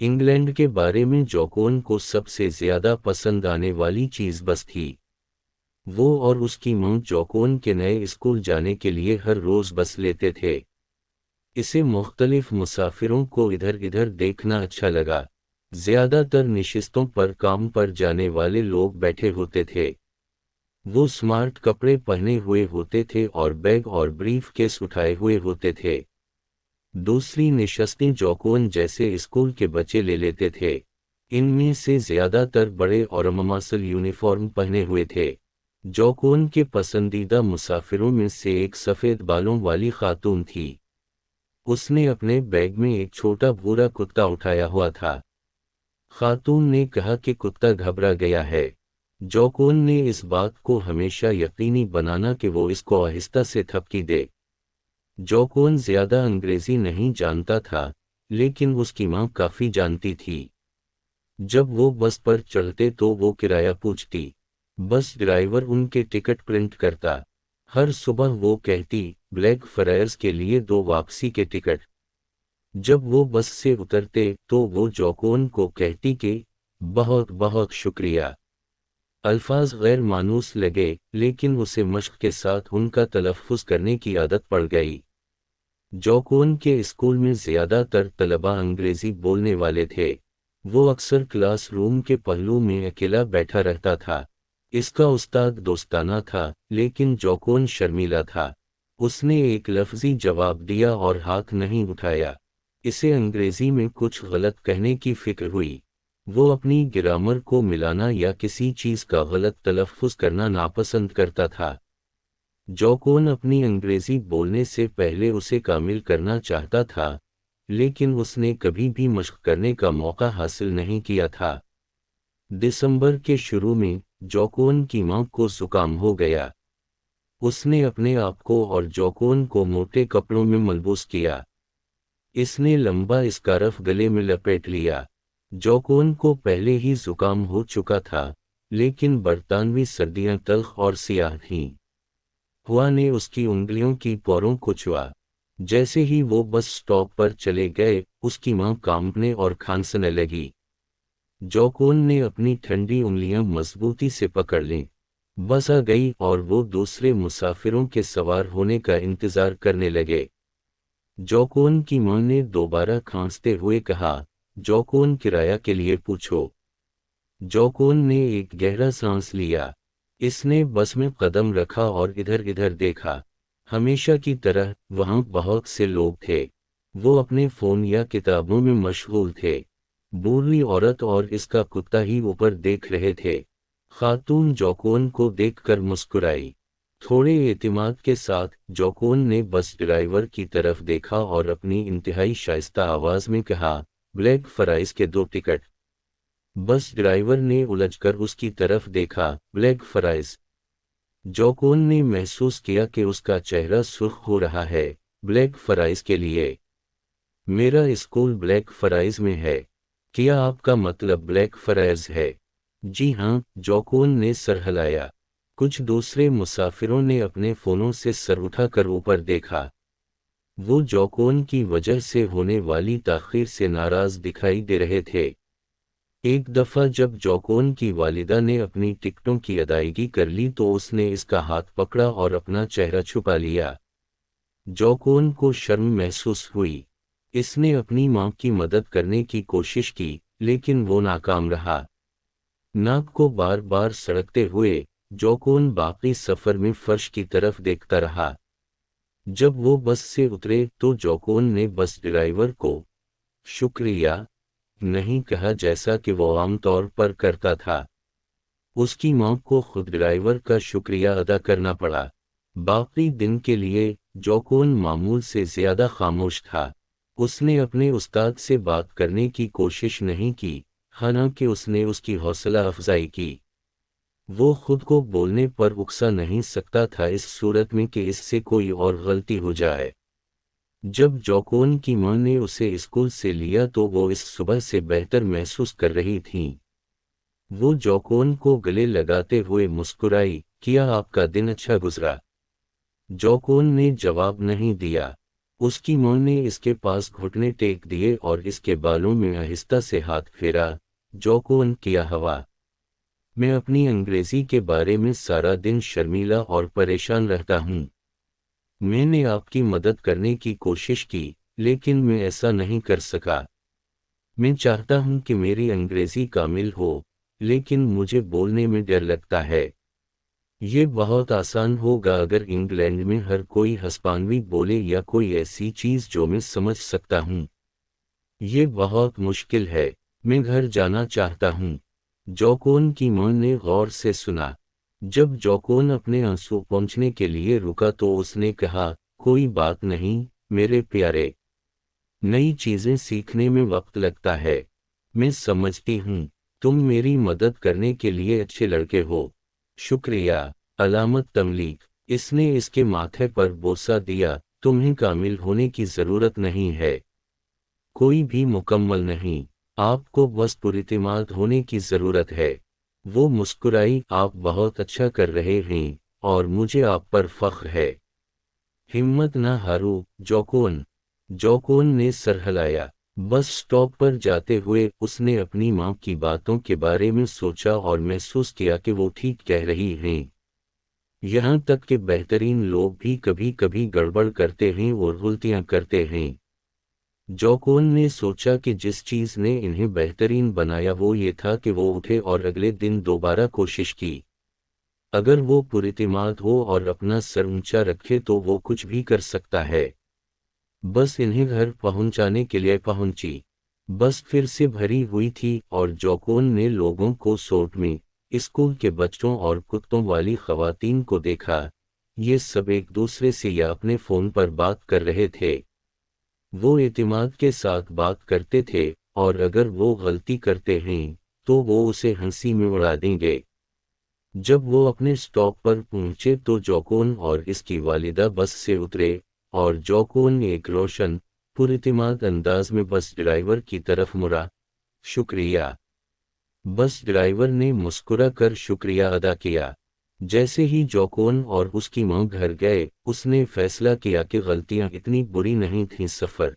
England के बारे में जोकोन को सबसे ज्यादा पसंद आने वाली चीज बस थी। वो और उसकी मां जोकोन के नए स्कूल जाने के लिए हर रोज बस लेते थे। इसे मुख्तलिफ मुसाफिरों को इधर इधर देखना अच्छा लगा। ज्यादातर नशिस्तों पर काम पर जाने वाले लोग बैठे होते थे। वो स्मार्ट कपड़े पहने हुए होते थे और बैग और ब्रीफ केस उठाए हुए होते थे। दूसरी नशस्तें जोकोन जैसे स्कूल के बच्चे ले लेते थे। इनमें से ज्यादातर बड़े और ममासल यूनिफॉर्म पहने हुए थे। जोकोन के पसंदीदा मुसाफिरों में से एक सफेद बालों वाली खातून थी। उसने अपने बैग में एक छोटा भूरा कुत्ता उठाया हुआ था। खातून ने कहा कि कुत्ता घबरा गया है। जोकोन ने इस बात को हमेशा यकीनी बनाना कि वो इसको आहिस्ता से थपकी दे। जोकोन ज्यादा अंग्रेजी नहीं जानता था, लेकिन उसकी मां काफी जानती थी। जब वो बस पर चढ़ते तो वो किराया पूछती। बस ड्राइवर उनके टिकट प्रिंट करता। हर सुबह वो कहती, ब्लैक फ्रायर्स के लिए 2 वापसी के टिकट। जब वो बस से उतरते तो वो जोकोन को कहती कि बहुत बहुत शुक्रिया। अल्फाज गैर मानूस लगे, लेकिन उसे मश्क के साथ उनका तलफ़्फ़ुज़ करने की आदत पड़ गई। जोकोन के स्कूल में ज्यादातर तलबा अंग्रेजी बोलने वाले थे। वो अक्सर क्लास रूम के पहलू में अकेला बैठा रहता था। इसका उस्ताद दोस्ताना था, लेकिन जोकोन शर्मीला था। उसने एक लफ्जी जवाब दिया और हाथ नहीं उठाया। इसे अंग्रेजी में कुछ गलत कहने की फिक्र हुई। वो अपनी ग्रामर को मिलाना या किसी चीज का गलत तलफ़्फ़ुज़ करना नापसंद करता था। जोकोन अपनी अंग्रेजी बोलने से पहले उसे कामिल करना चाहता था, लेकिन उसने कभी भी मश्क करने का मौका हासिल नहीं किया था। दिसंबर के शुरू में जोकोन की मां को जुकाम हो गया। उसने अपने आप को और जोकोन को मोटे कपड़ों में मलबूस किया। इसने लंबा स्कार्फ गले में लपेट लिया। जोकोन को पहले ही जुकाम हो चुका था, लेकिन बरतानवी सर्दियां तल्ख और सियाह थीं। हुआ ने उसकी उंगलियों की पोरों को छुआ। जैसे ही वो बस स्टॉप पर चले गए, उसकी मां कांपने और खांसने लगी। जोकोन ने अपनी ठंडी उंगलियां मजबूती से पकड़ लीं। बस आ गई और वो दूसरे मुसाफिरों के सवार होने का इंतजार करने लगे। जोकोन की मां ने दोबारा खांसते हुए कहा, जोकोन किराया के लिए पूछो। जोकोन ने एक गहरा सांस लिया। इसने बस में कदम रखा और इधर इधर देखा। हमेशा की तरह वहां बहुत से लोग थे। वो अपने फोन या किताबों में मशगूल थे। बूढ़ी औरत और इसका कुत्ता ही ऊपर देख रहे थे। खातून जोकोन को देखकर मुस्कुराई। थोड़े एतिमाद के साथ जोकोन ने बस ड्राइवर की तरफ देखा और अपनी इंतहाई शाइस्ता आवाज में कहा, ब्लैक फ्राइज के 2 टिकट। बस ड्राइवर ने उलझकर उसकी तरफ देखा। Black fries. जोकोन ने महसूस किया कि उसका चेहरा सुर्ख हो रहा है। ब्लैक फ्राइज के लिए? मेरा स्कूल ब्लैक फ्राइज में है। क्या आपका मतलब ब्लैक फ्राइज है? जी हाँ, जोकोन ने सर हिलाया। कुछ दूसरे मुसाफिरों ने अपने फोनों से सर उठाकर ऊपर देखा। वो जोकोन की वजह से होने वाली ताखीर से नाराज दिखाई दे रहे थे। एक दफा जब जोकोन की वालिदा ने अपनी टिकटों की अदायगी कर ली तो उसने इसका हाथ पकड़ा और अपना चेहरा छुपा लिया। जोकोन को शर्म महसूस हुई। इसने अपनी मां की मदद करने की कोशिश की, लेकिन वो नाकाम रहा। नाक को बार बार सड़कते हुए जोकोन बाकी सफर में फर्श की तरफ देखता रहा। जब वो बस से उतरे तो जोकोन ने बस ड्राइवर को शुक्रिया नहीं कहा जैसा कि वो आमतौर पर करता था। उसकी मां को खुद ड्राइवर का शुक्रिया अदा करना पड़ा। बाकी दिन के लिए जोकोन मामूल से ज्यादा खामोश था। उसने अपने उस्ताद से बात करने की कोशिश नहीं की, हालांकि उसने उसकी हौसला अफजाई की। वो खुद को बोलने पर उकसा नहीं सकता था इस सूरत में कि इससे कोई और गलती हो जाए। जब जोकोन की मां ने उसे स्कूल से लिया तो वो इस सुबह से बेहतर महसूस कर रही थीं। वो जोकोन को गले लगाते हुए मुस्कुराई, क्या आपका दिन अच्छा गुजरा? जोकोन ने जवाब नहीं दिया। اس کی ماں نے اس کے پاس گھٹنے ٹیک دیے اور اس کے بالوں میں آہستہ سے ہاتھ پھیرا۔ جوکون کیا ہوا؟ میں اپنی انگریزی کے بارے میں سارا دن شرمیلا اور پریشان رہتا ہوں۔ میں نے آپ کی مدد کرنے کی کوشش کی، لیکن میں ایسا نہیں کر سکا۔ میں چاہتا ہوں کہ میری انگریزی کامل ہو، لیکن مجھے بولنے میں ڈر لگتا ہے۔ یہ بہت آسان ہوگا اگر انگلینڈ میں ہر کوئی ہسپانوی بولے یا کوئی ایسی چیز جو میں سمجھ سکتا ہوں۔ یہ بہت مشکل ہے۔ میں گھر جانا چاہتا ہوں۔ جوکون کی ماں نے غور سے سنا۔ جب جوکون اپنے آنسو پہنچنے کے لیے رکا تو اس نے کہا، کوئی بات نہیں میرے پیارے، نئی چیزیں سیکھنے میں وقت لگتا ہے۔ میں سمجھتی ہوں۔ تم میری مدد کرنے کے لیے اچھے لڑکے ہو۔ شکریہ۔ علامت تملیک۔ اس نے اس کے ماتھے پر بوسہ دیا۔ تمہیں کامل ہونے کی ضرورت نہیں ہے۔ کوئی بھی مکمل نہیں۔ آپ کو بس پراعتماد ہونے کی ضرورت ہے۔ وہ مسکرائی۔ آپ بہت اچھا کر رہے ہیں اور مجھے آپ پر فخر ہے۔ ہمت نہ ہارو جوکون۔ جوکون نے سر ہلایا۔ بس سٹاپ پر جاتے ہوئے اس نے اپنی ماں کی باتوں کے بارے میں سوچا اور محسوس کیا کہ وہ ٹھیک کہہ رہی ہیں۔ یہاں تک کہ بہترین لوگ بھی کبھی کبھی گڑبڑ کرتے ہیں اور غلطیاں کرتے ہیں۔ جوکون نے سوچا کہ جس چیز نے انہیں بہترین بنایا وہ یہ تھا کہ وہ اٹھے اور اگلے دن دوبارہ کوشش کی۔ اگر وہ پراعتماد ہو اور اپنا سر اونچا رکھے تو وہ کچھ بھی کر سکتا ہے۔ بس انہیں گھر پہنچانے کے لیے پہنچی۔ بس پھر سے بھری ہوئی تھی اور جوکون نے لوگوں کو سوٹ میں، اسکول کے بچوں اور کتوں والی خواتین کو دیکھا۔ یہ سب ایک دوسرے سے یا اپنے فون پر بات کر رہے تھے۔ وہ اعتماد کے ساتھ بات کرتے تھے اور اگر وہ غلطی کرتے ہیں تو وہ اسے ہنسی میں اڑا دیں گے۔ جب وہ اپنے سٹاپ پر پہنچے تو جوکون اور اس کی والدہ بس سے اترے اور جوکون نے ایک روشن، پراعتماد انداز میں بس ڈرائیور کی طرف مڑا۔ شکریہ۔ بس ڈرائیور نے مسکرا کر شکریہ ادا کیا۔ جیسے ہی جوکون اور اس کی ماں گھر گئے، اس نے فیصلہ کیا کہ غلطیاں اتنی بری نہیں تھیں۔ سفر